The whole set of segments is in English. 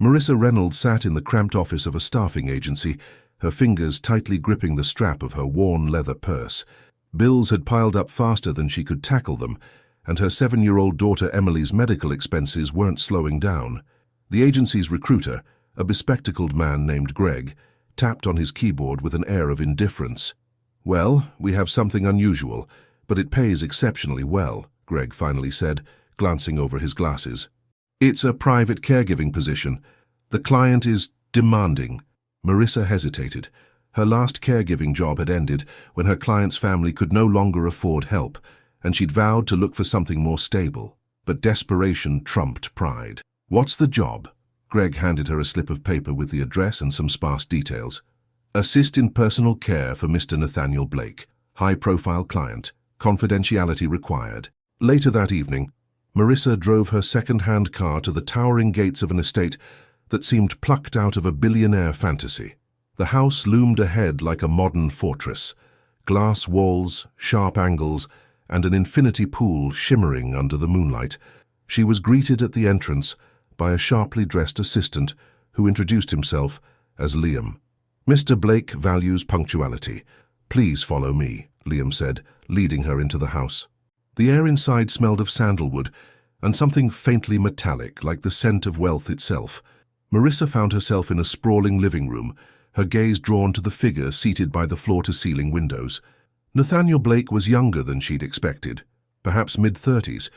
Marissa Reynolds sat in the cramped office of a staffing agency, her fingers tightly gripping the strap of her worn leather purse. Bills had piled up faster than she could tackle them, and her 7-year-old daughter Emily's medical expenses weren't slowing down. The agency's recruiter, a bespectacled man named Greg, tapped on his keyboard with an air of indifference. "Well, we have something unusual, but it pays exceptionally well," Greg finally said, glancing over his glasses. "It's a private caregiving position. The client is demanding." Marissa hesitated. Her last caregiving job had ended when her client's family could no longer afford help, and she'd vowed to look for something more stable. But desperation trumped pride. "What's the job?" Greg handed her a slip of paper with the address and some sparse details. "Assist in personal care for Mr. Nathaniel Blake. High-profile client. Confidentiality required." Later that evening, Marissa drove her second-hand car to the towering gates of an estate that seemed plucked out of a billionaire fantasy. The house loomed ahead like a modern fortress, glass walls, sharp angles, and an infinity pool shimmering under the moonlight. She was greeted at the entrance by a sharply dressed assistant who introduced himself as Liam. "Mr. Blake values punctuality. Please follow me," Liam said, leading her into the house. The air inside smelled of sandalwood and something faintly metallic, like the scent of wealth itself. Marissa found herself in a sprawling living room, her gaze drawn to the figure seated by the floor-to-ceiling windows. Nathaniel Blake was younger than she'd expected, perhaps mid-30s,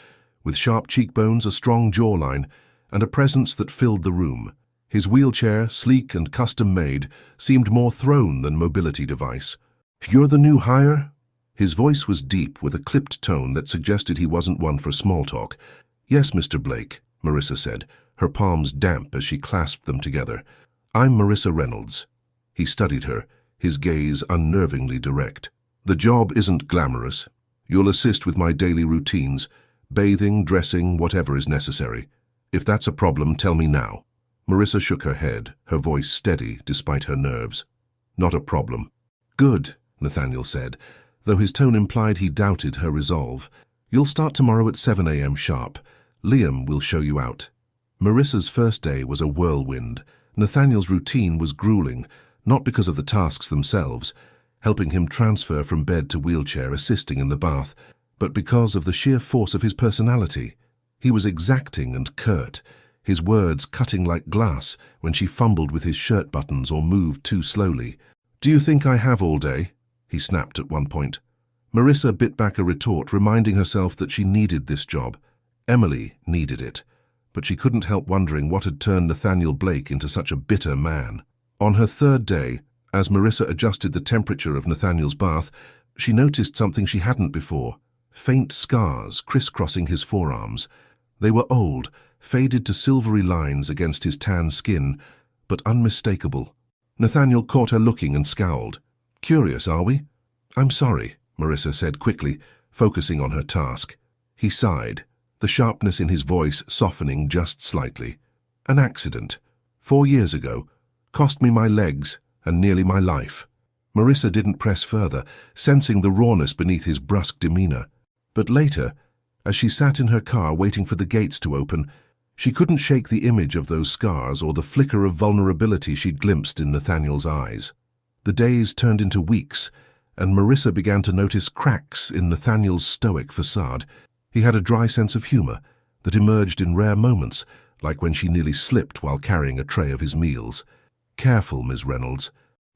with sharp cheekbones, a strong jawline, and a presence that filled the room. His wheelchair, sleek and custom-made, seemed more throne than mobility device. "You're the new hire?" His voice was deep, with a clipped tone that suggested he wasn't one for small talk. "Yes, Mr. Blake," Marissa said, her palms damp as she clasped them together. "I'm Marissa Reynolds." He studied her, his gaze unnervingly direct. "The job isn't glamorous. You'll assist with my daily routines, bathing, dressing, whatever is necessary. If that's a problem, tell me now." Marissa shook her head, her voice steady despite her nerves. "Not a problem." "Good," Nathaniel said, though his tone implied he doubted her resolve. "You'll start tomorrow at 7 a.m. sharp. Liam will show you out." Marissa's first day was a whirlwind. Nathaniel's routine was grueling, not because of the tasks themselves, helping him transfer from bed to wheelchair, assisting in the bath, but because of the sheer force of his personality. He was exacting and curt, his words cutting like glass when she fumbled with his shirt buttons or moved too slowly. "Do you think I have all day?" he snapped at one point. Marissa bit back a retort, reminding herself that she needed this job. Emily needed it, but she couldn't help wondering what had turned Nathaniel Blake into such a bitter man. On her third day, as Marissa adjusted the temperature of Nathaniel's bath, she noticed something she hadn't before: faint scars crisscrossing his forearms. They were old, faded to silvery lines against his tan skin, but unmistakable. Nathaniel caught her looking and scowled. "Curious, are we?" "I'm sorry," Marissa said quickly, focusing on her task. He sighed, the sharpness in his voice softening just slightly. "An accident. 4 years ago. Cost me my legs and nearly my life." Marissa didn't press further, sensing the rawness beneath his brusque demeanor. But later, as she sat in her car waiting for the gates to open, she couldn't shake the image of those scars or the flicker of vulnerability she'd glimpsed in Nathaniel's eyes. The days turned into weeks, and Marissa began to notice cracks in Nathaniel's stoic facade. He had a dry sense of humor that emerged in rare moments, like when she nearly slipped while carrying a tray of his meals. "Careful, Ms. Reynolds.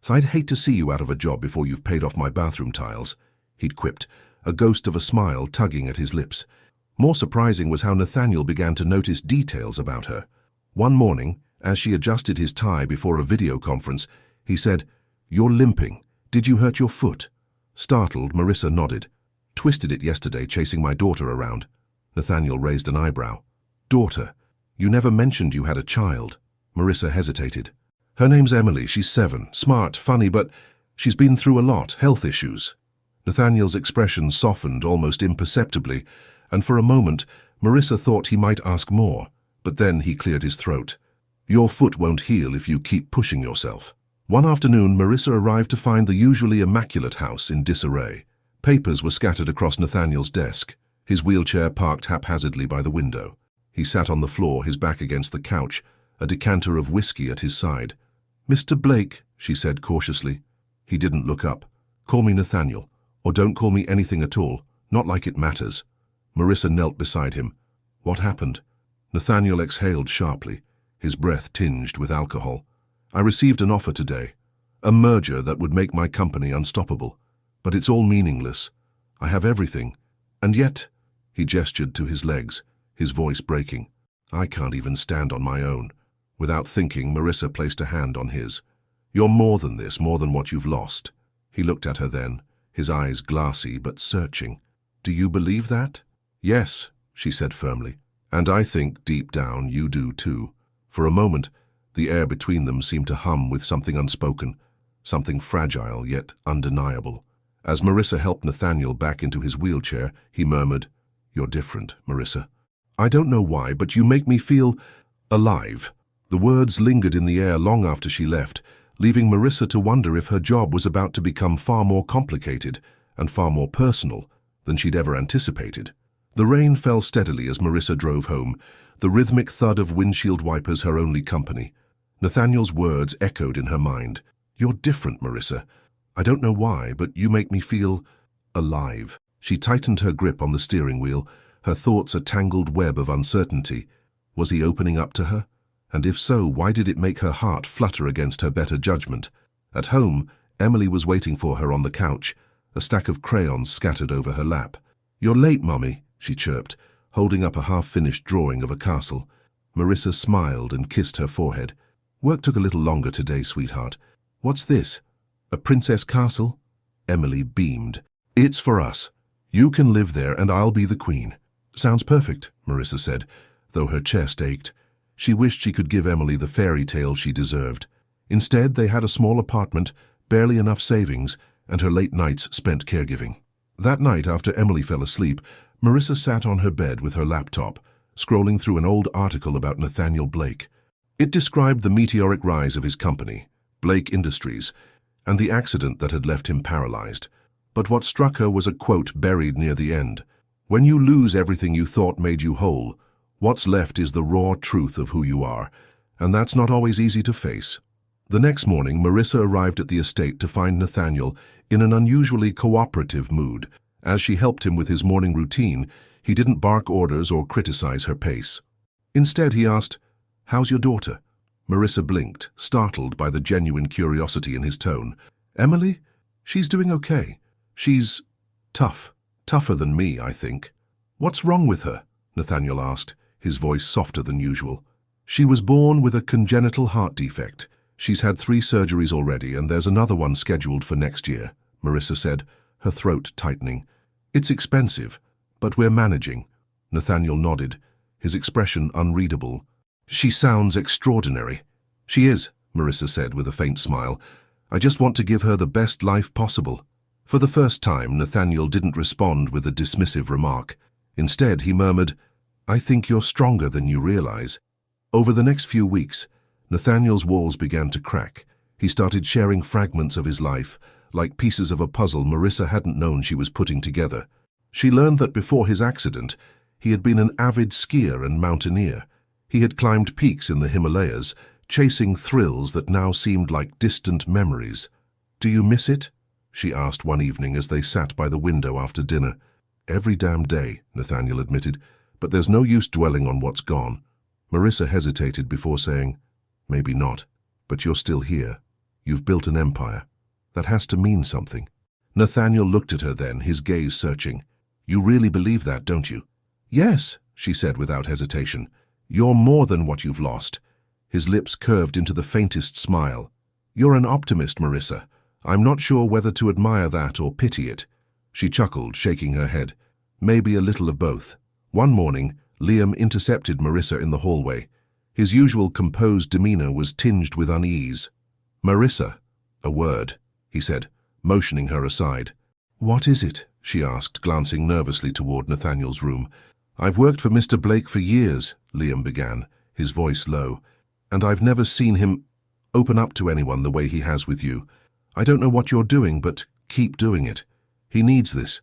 I'd hate to see you out of a job before you've paid off my bathroom tiles," he'd quipped, a ghost of a smile tugging at his lips. More surprising was how Nathaniel began to notice details about her. One morning, as she adjusted his tie before a video conference, he said, "You're limping. Did you hurt your foot?" Startled, Marissa nodded. "Twisted it yesterday chasing my daughter around." Nathaniel raised an eyebrow. "Daughter? You never mentioned you had a child." Marissa hesitated. "Her name's Emily. She's 7. Smart, funny, but she's been through a lot, health issues." Nathaniel's expression softened almost imperceptibly, and for a moment, Marissa thought he might ask more, but then he cleared his throat. "Your foot won't heal if you keep pushing yourself." One afternoon, Marissa arrived to find the usually immaculate house in disarray. Papers were scattered across Nathaniel's desk, his wheelchair parked haphazardly by the window. He sat on the floor, his back against the couch, a decanter of whiskey at his side. "Mr. Blake," she said cautiously. He didn't look up. "Call me Nathaniel, or don't call me anything at all, not like it matters." Marissa knelt beside him. "What happened?" Nathaniel exhaled sharply, his breath tinged with alcohol. "I received an offer today, a merger that would make my company unstoppable. But it's all meaningless. I have everything, and yet," he gestured to his legs, his voice breaking, "I can't even stand on my own." Without thinking, Marissa placed a hand on his. "You're more than this, more than what you've lost." He looked at her then, his eyes glassy but searching. "Do you believe that?" "Yes," she said firmly. "And I think, deep down, you do too." For a moment, the air between them seemed to hum with something unspoken, something fragile yet undeniable. As Marissa helped Nathaniel back into his wheelchair, he murmured, "You're different, Marissa. I don't know why, but you make me feel alive." The words lingered in the air long after she left, leaving Marissa to wonder if her job was about to become far more complicated and far more personal than she'd ever anticipated. The rain fell steadily as Marissa drove home, the rhythmic thud of windshield wipers her only company. Nathaniel's words echoed in her mind. "You're different, Marissa. I don't know why, but you make me feel alive." She tightened her grip on the steering wheel, her thoughts a tangled web of uncertainty. Was he opening up to her? And if so, why did it make her heart flutter against her better judgment? At home, Emily was waiting for her on the couch, a stack of crayons scattered over her lap. "You're late, Mummy," she chirped, holding up a half-finished drawing of a castle. Marissa smiled and kissed her forehead. "Work took a little longer today, sweetheart." "What's this? A princess castle?" Emily beamed. "It's for us. You can live there and I'll be the queen." "Sounds perfect," Marissa said, though her chest ached. She wished she could give Emily the fairy tale she deserved. Instead, they had a small apartment, barely enough savings, and her late nights spent caregiving. That night, after Emily fell asleep, Marissa sat on her bed with her laptop, scrolling through an old article about Nathaniel Blake. It described the meteoric rise of his company, Blake Industries, and the accident that had left him paralyzed. But what struck her was a quote buried near the end. "When you lose everything you thought made you whole, what's left is the raw truth of who you are, and that's not always easy to face." The next morning, Marissa arrived at the estate to find Nathaniel in an unusually cooperative mood. As she helped him with his morning routine, he didn't bark orders or criticize her pace. Instead, he asked, "How's your daughter?" Marissa blinked, startled by the genuine curiosity in his tone. "Emily? She's doing okay. She's tougher than me, I think." "What's wrong with her?" Nathaniel asked, his voice softer than usual. "She was born with a congenital heart defect. She's had 3 surgeries already, and there's another one scheduled for next year," Marissa said, her throat tightening. "It's expensive, but we're managing." Nathaniel nodded, his expression unreadable. "She sounds extraordinary." "She is," Marissa said with a faint smile. "I just want to give her the best life possible." For the first time, Nathaniel didn't respond with a dismissive remark. Instead, he murmured, "I think you're stronger than you realize." Over the next few weeks, Nathaniel's walls began to crack. He started sharing fragments of his life, like pieces of a puzzle Marissa hadn't known she was putting together. She learned that before his accident, he had been an avid skier and mountaineer. He had climbed peaks in the Himalayas, chasing thrills that now seemed like distant memories. "Do you miss it?" she asked one evening as they sat by the window after dinner. "Every damn day," Nathaniel admitted, "but there's no use dwelling on what's gone." Marissa hesitated before saying, "Maybe not, but you're still here. You've built an empire. That has to mean something." Nathaniel looked at her then, his gaze searching. "You really believe that, don't you?" "Yes," she said without hesitation. "You're more than what you've lost." His lips curved into the faintest smile. "You're an optimist, Marissa. I'm not sure whether to admire that or pity it." She chuckled, shaking her head. "Maybe a little of both." One morning, Liam intercepted Marissa in the hallway. His usual composed demeanor was tinged with unease. "Marissa," "A word," he said, motioning her aside. "What is it?" she asked, glancing nervously toward Nathaniel's room. "I've worked for Mr. Blake for years," Liam began, his voice low, "and I've never seen him open up to anyone the way he has with you. I don't know what you're doing, but keep doing it. He needs this."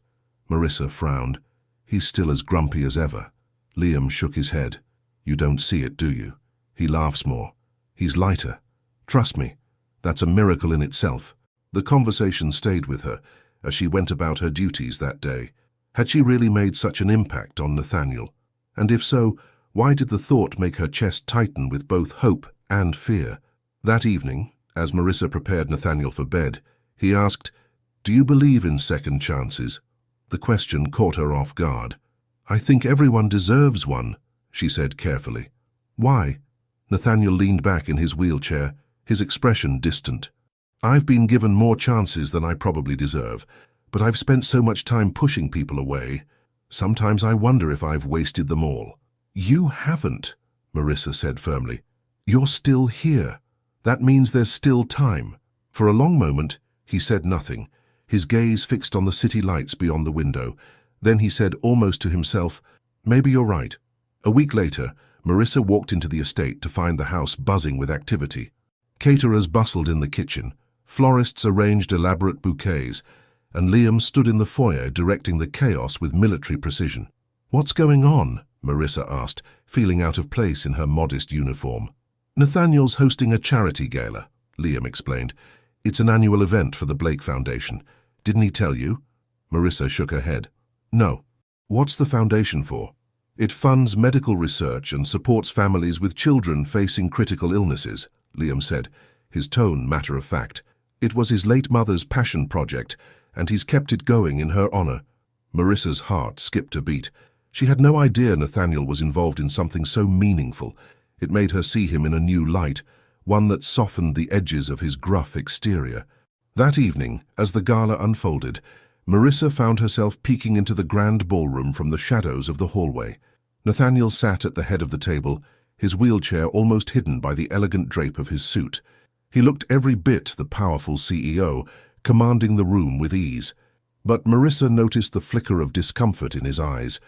Marissa frowned. "He's still as grumpy as ever." Liam shook his head. "You don't see it, do you?" He laughs more. He's lighter. Trust me, that's a miracle in itself. The conversation stayed with her as she went about her duties that day. Had she really made such an impact on Nathaniel? And if so, why did the thought make her chest tighten with both hope and fear? That evening, as Marissa prepared Nathaniel for bed, he asked, "Do you believe in second chances?" The question caught her off guard. "I think everyone deserves one," she said carefully. "Why?" Nathaniel leaned back in his wheelchair, his expression distant. "I've been given more chances than I probably deserve, but I've spent so much time pushing people away. Sometimes I wonder if I've wasted them all." "You haven't," Marissa said firmly. "You're still here. That means there's still time." For a long moment, he said nothing, his gaze fixed on the city lights beyond the window. Then he said almost to himself, "Maybe you're right." A week later, Marissa walked into the estate to find the house buzzing with activity. Caterers bustled in the kitchen, florists arranged elaborate bouquets, and Liam stood in the foyer directing the chaos with military precision. "What's going on?" Marissa asked, feeling out of place in her modest uniform. "Nathaniel's hosting a charity gala," Liam explained. "It's an annual event for the Blake Foundation. Didn't he tell you?" Marissa shook her head. "No." "What's the foundation for?" "It funds medical research and supports families with children facing critical illnesses," Liam said, his tone matter of fact. "It was his late mother's passion project, and he's kept it going in her honor." Marissa's heart skipped a beat. She had no idea Nathaniel was involved in something so meaningful. It made her see him in a new light, one that softened the edges of his gruff exterior. That evening, as the gala unfolded, Marissa found herself peeking into the grand ballroom from the shadows of the hallway. Nathaniel sat at the head of the table, his wheelchair almost hidden by the elegant drape of his suit. He looked every bit the powerful CEO, commanding the room with ease. But Marissa noticed the flicker of discomfort in his eyes,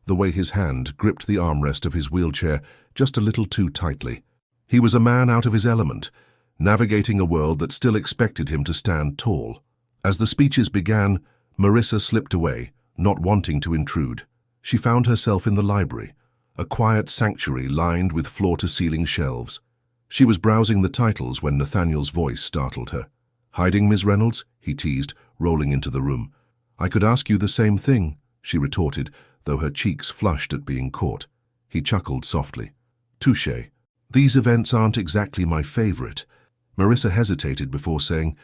the way his hand gripped the armrest of his wheelchair just a little too tightly. He was a man out of his element, navigating a world that still expected him to stand tall. As the speeches began, Marissa slipped away, not wanting to intrude. She found herself in the library, a quiet sanctuary lined with floor-to-ceiling shelves. She was browsing the titles when Nathaniel's voice startled her. "Hiding, Miss Reynolds?" he teased, rolling into the room. "I could ask you the same thing," she retorted, though her cheeks flushed at being caught. He chuckled softly. "Touché. These events aren't exactly my favorite." Marissa hesitated before saying,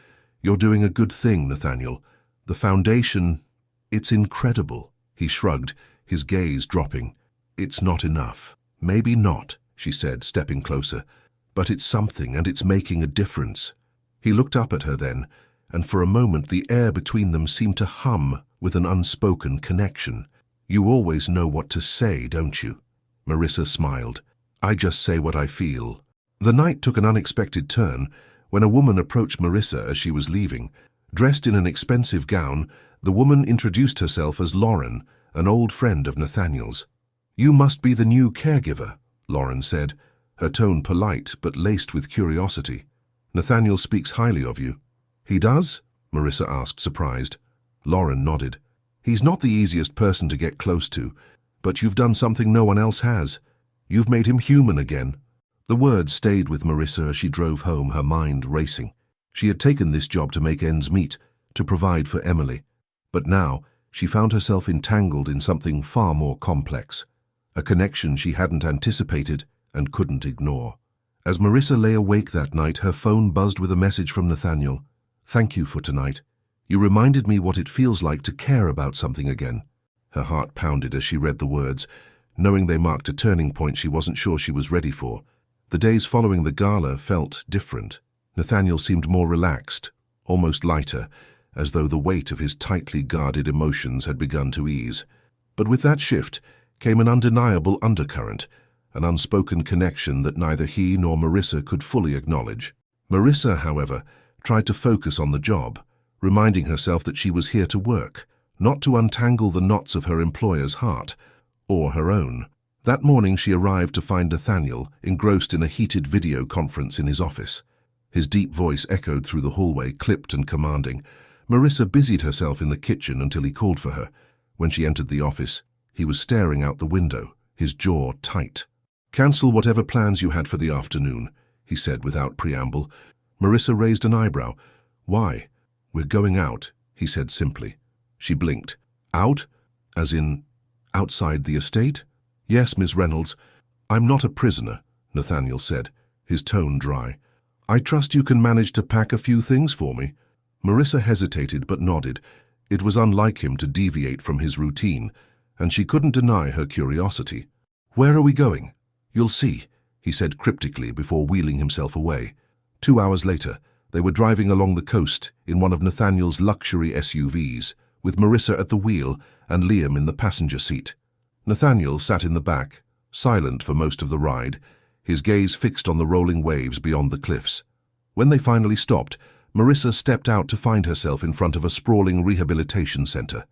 "You're doing a good thing, Nathaniel. The foundation, it's incredible." He shrugged, his gaze dropping. "It's not enough." "Maybe not," she said, stepping closer. "But it's something, and it's making a difference." He looked up at her then, and for a moment the air between them seemed to hum with an unspoken connection. "You always know what to say, don't you?" Marissa smiled. "I just say what I feel." The night took an unexpected turn when a woman approached Marissa as she was leaving. Dressed in an expensive gown, the woman introduced herself as Lauren, an old friend of Nathaniel's. "You must be the new caregiver," Lauren said, her tone polite but laced with curiosity. "Nathaniel speaks highly of you." "He does?" Marissa asked, surprised. Lauren nodded. "He's not the easiest person to get close to, but you've done something no one else has. You've made him human again." The words stayed with Marissa as she drove home, her mind racing. She had taken this job to make ends meet, to provide for Emily. But now, she found herself entangled in something far more complex, a connection she hadn't anticipated and couldn't ignore. As Marissa lay awake that night, her phone buzzed with a message from Nathaniel. "Thank you for tonight. You reminded me what it feels like to care about something again." Her heart pounded as she read the words, knowing they marked a turning point she wasn't sure she was ready for. The days following the gala felt different. Nathaniel seemed more relaxed, almost lighter, as though the weight of his tightly guarded emotions had begun to ease. But with that shift came an undeniable undercurrent, an unspoken connection that neither he nor Marissa could fully acknowledge. Marissa, however, tried to focus on the job, reminding herself that she was here to work, not to untangle the knots of her employer's heart, or her own. That morning she arrived to find Nathaniel engrossed in a heated video conference in his office. His deep voice echoed through the hallway, clipped and commanding. Marissa busied herself in the kitchen until he called for her. When she entered the office, he was staring out the window, his jaw tight. Cancel whatever plans you had for the afternoon, he said without preamble. Marissa raised an eyebrow. Why? We're going out, he said simply. She blinked. Out? As in, outside the estate? Yes, Miss Reynolds. I'm not a prisoner, Nathaniel said, his tone dry. I trust you can manage to pack a few things for me. Marissa hesitated but nodded. It was unlike him to deviate from his routine, and she couldn't deny her curiosity. Where are we going? You'll see, he said cryptically before wheeling himself away. 2 hours later, they were driving along the coast in one of Nathaniel's luxury SUVs, with Marissa at the wheel and Liam in the passenger seat. Nathaniel sat in the back, silent for most of the ride, his gaze fixed on the rolling waves beyond the cliffs. When they finally stopped, Marissa stepped out to find herself in front of a sprawling rehabilitation center.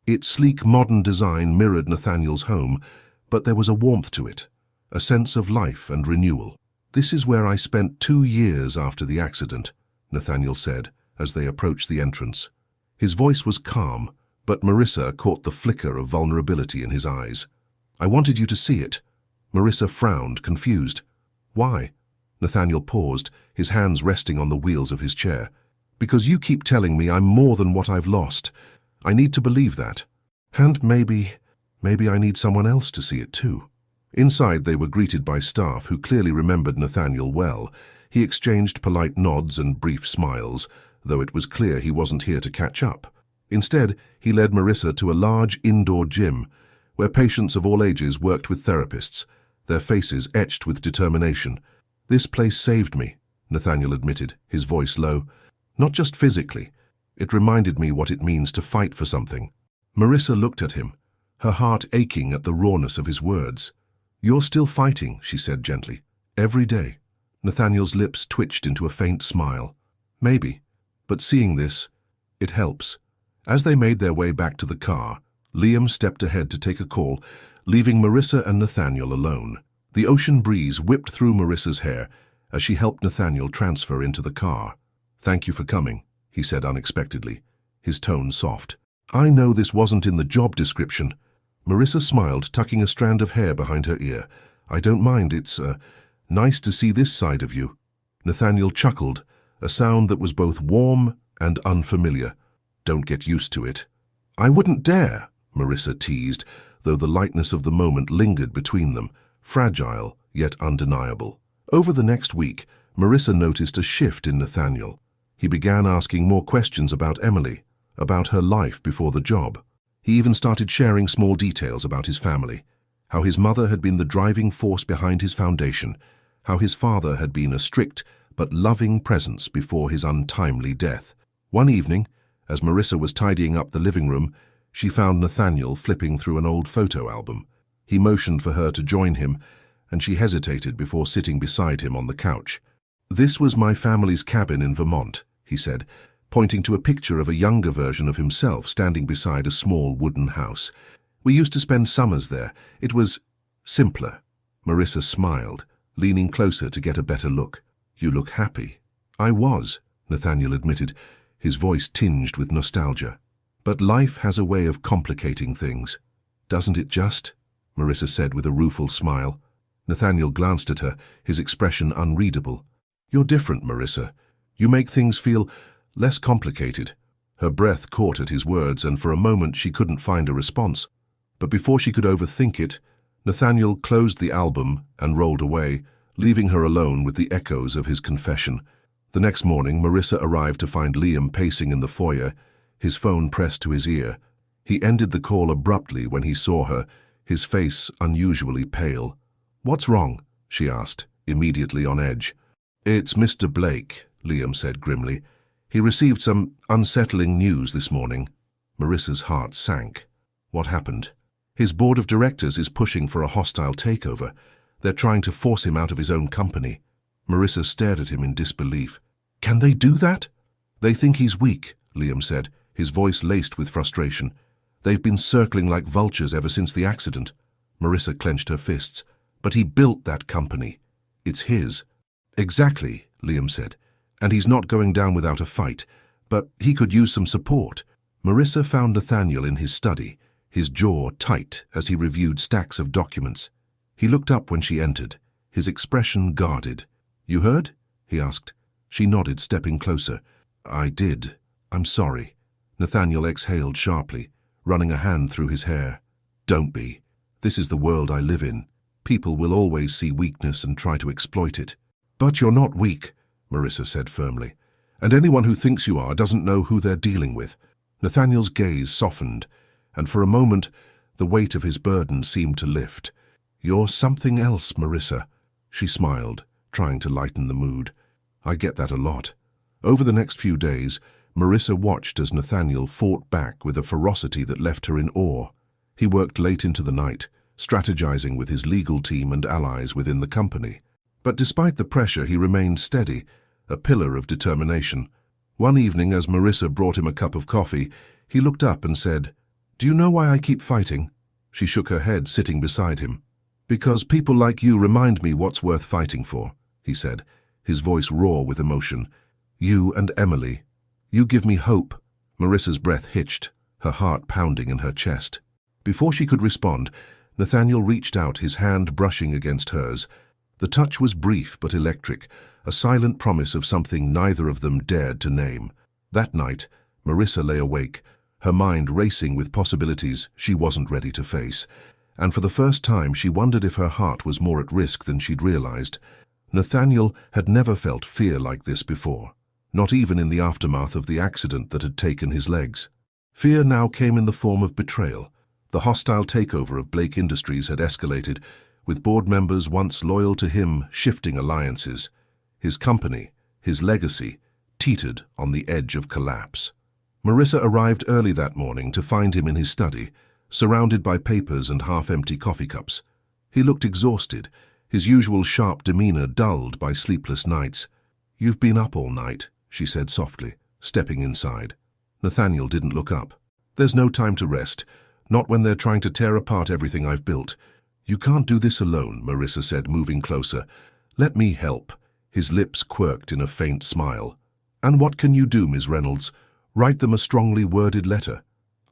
Its sleek modern design mirrored Nathaniel's home, but there was a warmth to it, a sense of life and renewal. This is where I spent 2 years after the accident, Nathaniel said as they approached the entrance. His voice was calm, but Marissa caught the flicker of vulnerability in his eyes. I wanted you to see it. Marissa frowned, confused. Why? Nathaniel paused, his hands resting on the wheels of his chair. Because you keep telling me I'm more than what I've lost. I need to believe that. And maybe I need someone else to see it too. Inside they were greeted by staff who clearly remembered Nathaniel well. He exchanged polite nods and brief smiles, though it was clear he wasn't here to catch up. Instead, he led Marissa to a large indoor gym, where patients of all ages worked with therapists, their faces etched with determination. This place saved me, Nathaniel admitted, his voice low. Not just physically. It reminded me what it means to fight for something. Marissa looked at him, her heart aching at the rawness of his words. You're still fighting, she said gently. Every day. Nathaniel's lips twitched into a faint smile. Maybe. But seeing this, it helps. As they made their way back to the car, Liam stepped ahead to take a call, leaving Marissa and Nathaniel alone. The ocean breeze whipped through Marissa's hair as she helped Nathaniel transfer into the car. Thank you for coming, he said unexpectedly, his tone soft. I know this wasn't in the job description. Marissa smiled, tucking a strand of hair behind her ear. I don't mind, it's nice to see this side of you. Nathaniel chuckled, a sound that was both warm and unfamiliar. Don't get used to it. I wouldn't dare, Marissa teased, though the lightness of the moment lingered between them, fragile yet undeniable. Over the next week, Marissa noticed a shift in Nathaniel. He began asking more questions about Emily, about her life before the job. He even started sharing small details about his family, how his mother had been the driving force behind his foundation, how his father had been a strict but loving presence before his untimely death. One evening, as Marissa was tidying up the living room, she found Nathaniel flipping through an old photo album. He motioned for her to join him, and she hesitated before sitting beside him on the couch. This was my family's cabin in Vermont, he said, pointing to a picture of a younger version of himself standing beside a small wooden house. We used to spend summers there. It was simpler. Marissa smiled, leaning closer to get a better look. You look happy. I was, Nathaniel admitted, his voice tinged with nostalgia. But life has a way of complicating things. Doesn't it just? Marissa said with a rueful smile. Nathaniel glanced at her, his expression unreadable. You're different, Marissa. You make things feel less complicated. Her breath caught at his words, and for a moment she couldn't find a response. But before she could overthink it, Nathaniel closed the album and rolled away, leaving her alone with the echoes of his confession. The next morning, Marissa arrived to find Liam pacing in the foyer, his phone pressed to his ear. He ended the call abruptly when he saw her, his face unusually pale. What's wrong? She asked, immediately on edge. It's Mr. Blake, Liam said grimly. He received some unsettling news this morning. Marissa's heart sank. What happened? His board of directors is pushing for a hostile takeover. They're trying to force him out of his own company. Marissa stared at him in disbelief. Can they do that? They think he's weak, Liam said, his voice laced with frustration. They've been circling like vultures ever since the accident. Marissa clenched her fists. But he built that company. It's his. Exactly, Liam said. And he's not going down without a fight. But he could use some support. Marissa found Nathaniel in his study, his jaw tight as he reviewed stacks of documents. He looked up when she entered, his expression guarded. "You heard?" he asked. She nodded, stepping closer. "I did. I'm sorry." Nathaniel exhaled sharply, running a hand through his hair. "Don't be. This is the world I live in. People will always see weakness and try to exploit it." "But you're not weak," Marissa said firmly. "And anyone who thinks you are doesn't know who they're dealing with." Nathaniel's gaze softened, and for a moment the weight of his burden seemed to lift. "You're something else, Marissa." She smiled, trying to lighten the mood. "I get that a lot." Over the next few days, Marissa watched as Nathaniel fought back with a ferocity that left her in awe. He worked late into the night, strategizing with his legal team and allies within the company. But despite the pressure, he remained steady, a pillar of determination. One evening, as Marissa brought him a cup of coffee, he looked up and said, "Do you know why I keep fighting?" She shook her head, sitting beside him. "Because people like you remind me what's worth fighting for," he said, his voice raw with emotion. "You and Emily. You give me hope." Marissa's breath hitched, her heart pounding in her chest. Before she could respond, Nathaniel reached out, his hand brushing against hers. The touch was brief but electric, a silent promise of something neither of them dared to name. That night, Marissa lay awake, her mind racing with possibilities she wasn't ready to face. And for the first time she wondered if her heart was more at risk than she'd realized. Nathaniel had never felt fear like this before, not even in the aftermath of the accident that had taken his legs. Fear now came in the form of betrayal. The hostile takeover of Blake Industries had escalated, with board members once loyal to him shifting alliances. His company, his legacy, teetered on the edge of collapse. Marissa arrived early that morning to find him in his study, surrounded by papers and half-empty coffee cups. He looked exhausted, his usual sharp demeanor dulled by sleepless nights. "You've been up all night," she said softly, stepping inside. Nathaniel didn't look up. "There's no time to rest, not when they're trying to tear apart everything I've built." "You can't do this alone," Marissa said, moving closer. "Let me help." His lips quirked in a faint smile. "And what can you do, Ms. Reynolds? Write them a strongly worded letter."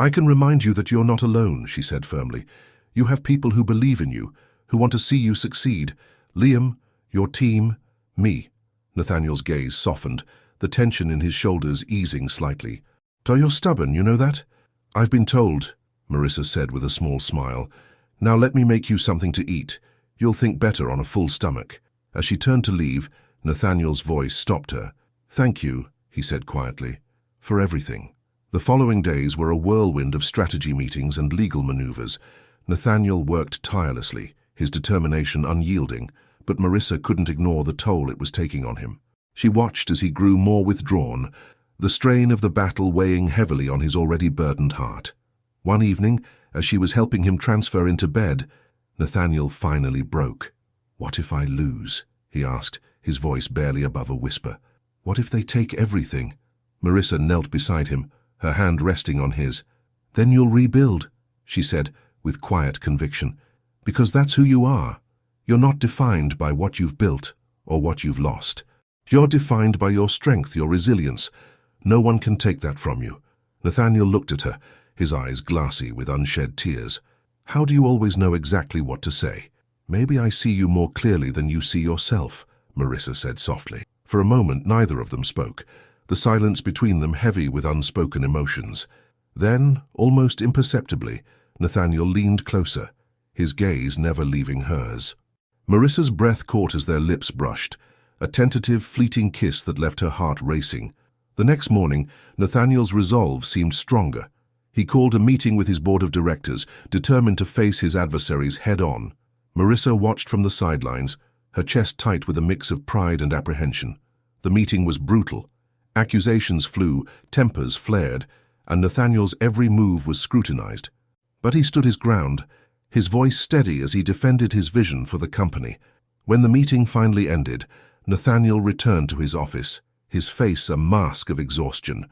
"I can remind you that you're not alone," she said firmly. "You have people who believe in you, who want to see you succeed. Liam, your team, me." Nathaniel's gaze softened, the tension in his shoulders easing slightly. "So you're stubborn, you know that?" "I've been told," Marissa said with a small smile. "Now let me make you something to eat. You'll think better on a full stomach." As she turned to leave, Nathaniel's voice stopped her. "Thank you," he said quietly, "for everything." The following days were a whirlwind of strategy meetings and legal maneuvers. Nathaniel worked tirelessly, his determination unyielding, but Marissa couldn't ignore the toll it was taking on him. She watched as he grew more withdrawn, the strain of the battle weighing heavily on his already burdened heart. One evening, as she was helping him transfer into bed, Nathaniel finally broke. "What if I lose?" he asked, his voice barely above a whisper. "What if they take everything?" Marissa knelt beside him, her hand resting on his. "Then you'll rebuild," she said, with quiet conviction, "because that's who you are. You're not defined by what you've built or what you've lost. You're defined by your strength, your resilience. No one can take that from you." Nathaniel looked at her, his eyes glassy with unshed tears. "How do you always know exactly what to say?" "Maybe I see you more clearly than you see yourself," Marissa said softly. For a moment, neither of them spoke, the silence between them heavy with unspoken emotions. Then, almost imperceptibly, Nathaniel leaned closer, his gaze never leaving hers. Marissa's breath caught as their lips brushed, a tentative, fleeting kiss that left her heart racing. The next morning, Nathaniel's resolve seemed stronger. He called a meeting with his board of directors, determined to face his adversaries head-on. Marissa watched from the sidelines, her chest tight with a mix of pride and apprehension. The meeting was brutal. Accusations flew, tempers flared, and Nathaniel's every move was scrutinized. But he stood his ground, his voice steady as he defended his vision for the company. When the meeting finally ended, Nathaniel returned to his office, his face a mask of exhaustion.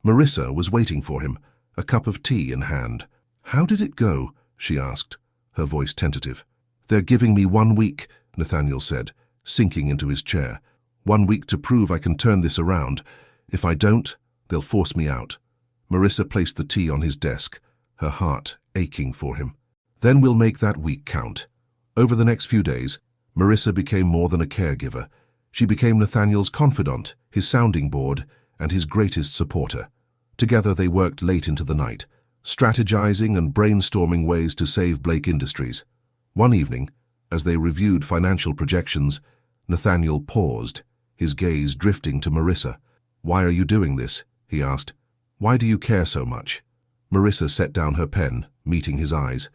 Marissa was waiting for him, a cup of tea in hand. "How did it go?" she asked, her voice tentative. "They're giving me 1 week," Nathaniel said, sinking into his chair. 1 week to prove I can turn this around. If I don't, they'll force me out." Marissa placed the tea on his desk, her heart aching for him. "Then we'll make that week count. Over the next few days, Marissa became more than a caregiver. She became Nathaniel's confidant, his sounding board, and his greatest supporter. Together they worked late into the night, strategizing and brainstorming ways to save Blake Industries. One evening, as they reviewed financial projections, Nathaniel paused, his gaze drifting to Marissa. "Why are you doing this?" he asked. "Why do you care so much?" Marissa set down her pen, meeting his eyes.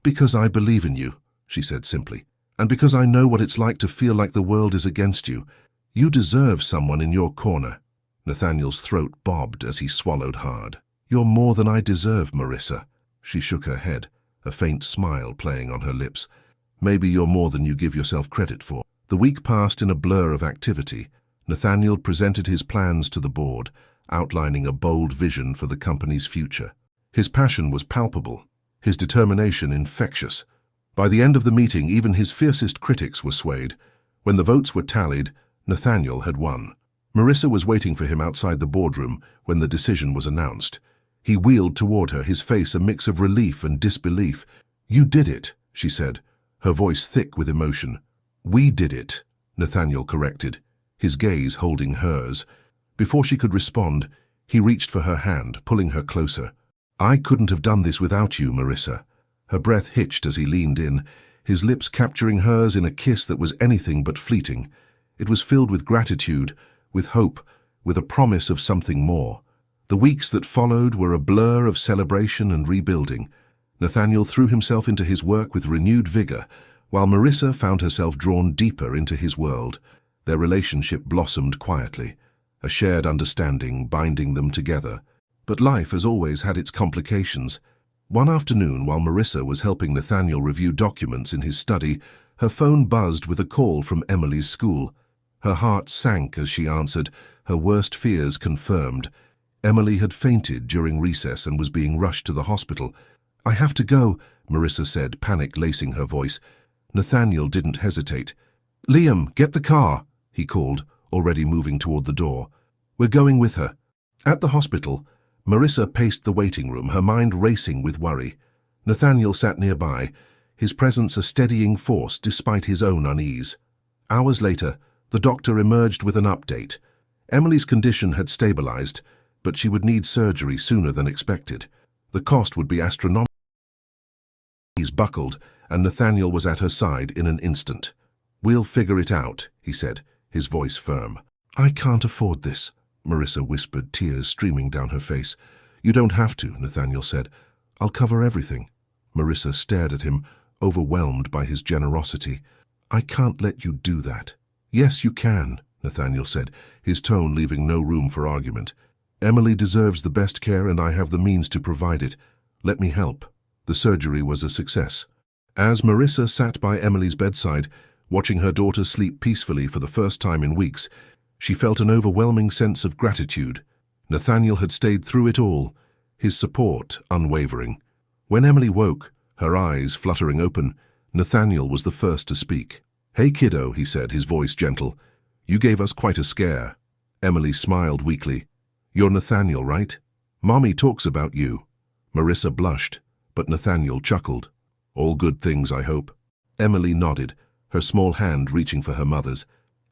"Because I believe in you," she said simply. "And because I know what it's like to feel like the world is against you. You deserve someone in your corner." Nathaniel's throat bobbed as he swallowed hard. "You're more than I deserve, Marissa." She shook her head, a faint smile playing on her lips. "Maybe you're more than you give yourself credit for." The week passed in a blur of activity. Nathaniel presented his plans to the board, outlining a bold vision for the company's future. His passion was palpable, his determination infectious. By the end of the meeting, even his fiercest critics were swayed. When the votes were tallied, Nathaniel had won. Marissa was waiting for him outside the boardroom when the decision was announced. He wheeled toward her, his face a mix of relief and disbelief. "You did it," she said, her voice thick with emotion. "We did it," Nathaniel corrected, his gaze holding hers. Before she could respond, he reached for her hand, pulling her closer. "I couldn't have done this without you, Marissa." Her breath hitched as he leaned in, his lips capturing hers in a kiss that was anything but fleeting. It was filled with gratitude, with hope, with a promise of something more. The weeks that followed were a blur of celebration and rebuilding. Nathaniel threw himself into his work with renewed vigor, while Marissa found herself drawn deeper into his world. Their relationship blossomed quietly, a shared understanding binding them together. But life has always had its complications. One afternoon, while Marissa was helping Nathaniel review documents in his study, her phone buzzed with a call from Emily's school. Her heart sank as she answered, her worst fears confirmed. Emily had fainted during recess and was being rushed to the hospital. "I have to go," Marissa said, panic lacing her voice. Nathaniel didn't hesitate. "Liam, get the car," he called, already moving toward the door. "We're going with her." At the hospital, Marissa paced the waiting room, her mind racing with worry. Nathaniel sat nearby, his presence a steadying force despite his own unease. Hours later, the doctor emerged with an update. Emily's condition had stabilized, but she would need surgery sooner than expected. The cost would be astronomical. His knees buckled, and Nathaniel was at her side in an instant. "We'll figure it out," he said, his voice firm. "I can't afford this," Marissa whispered, tears streaming down her face. "You don't have to," Nathaniel said. "I'll cover everything." Marissa stared at him, overwhelmed by his generosity. "I can't let you do that." "Yes, you can," Nathaniel said, his tone leaving no room for argument. "Emily deserves the best care and I have the means to provide it. Let me help." The surgery was a success. As Marissa sat by Emily's bedside, watching her daughter sleep peacefully for the first time in weeks, she felt an overwhelming sense of gratitude. Nathaniel had stayed through it all, his support unwavering. When Emily woke, her eyes fluttering open, Nathaniel was the first to speak. "Hey kiddo," he said, his voice gentle. "You gave us quite a scare." Emily smiled weakly. "You're Nathaniel, right? Mommy talks about you." Marissa blushed, but Nathaniel chuckled. "All good things, I hope." Emily nodded, her small hand reaching for her mother's.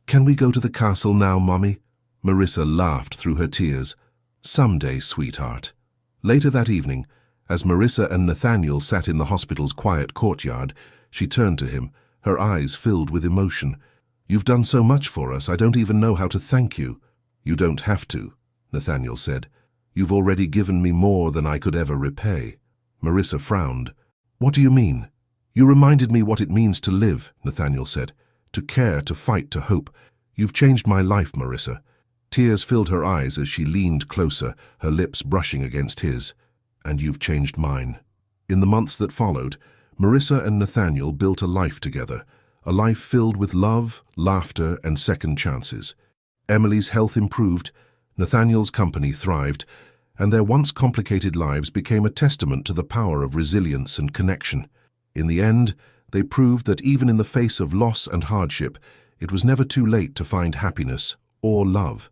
"Can we go to the castle now, Mommy?" Marissa laughed through her tears. "Someday, sweetheart." Later that evening, as Marissa and Nathaniel sat in the hospital's quiet courtyard, she turned to him, her eyes filled with emotion. "You've done so much for us, I don't even know how to thank you." "You don't have to," Nathaniel said. "You've already given me more than I could ever repay." Marissa frowned. "What do you mean?" "You reminded me what it means to live," Nathaniel said. "To care, to fight, to hope. You've changed my life, Marissa." Tears filled her eyes as she leaned closer, her lips brushing against his. "And you've changed mine." In the months that followed, Marissa and Nathaniel built a life together, a life filled with love, laughter, and second chances. Emily's health improved, Nathaniel's company thrived, and their once complicated lives became a testament to the power of resilience and connection. In the end, they proved that even in the face of loss and hardship, it was never too late to find happiness or love.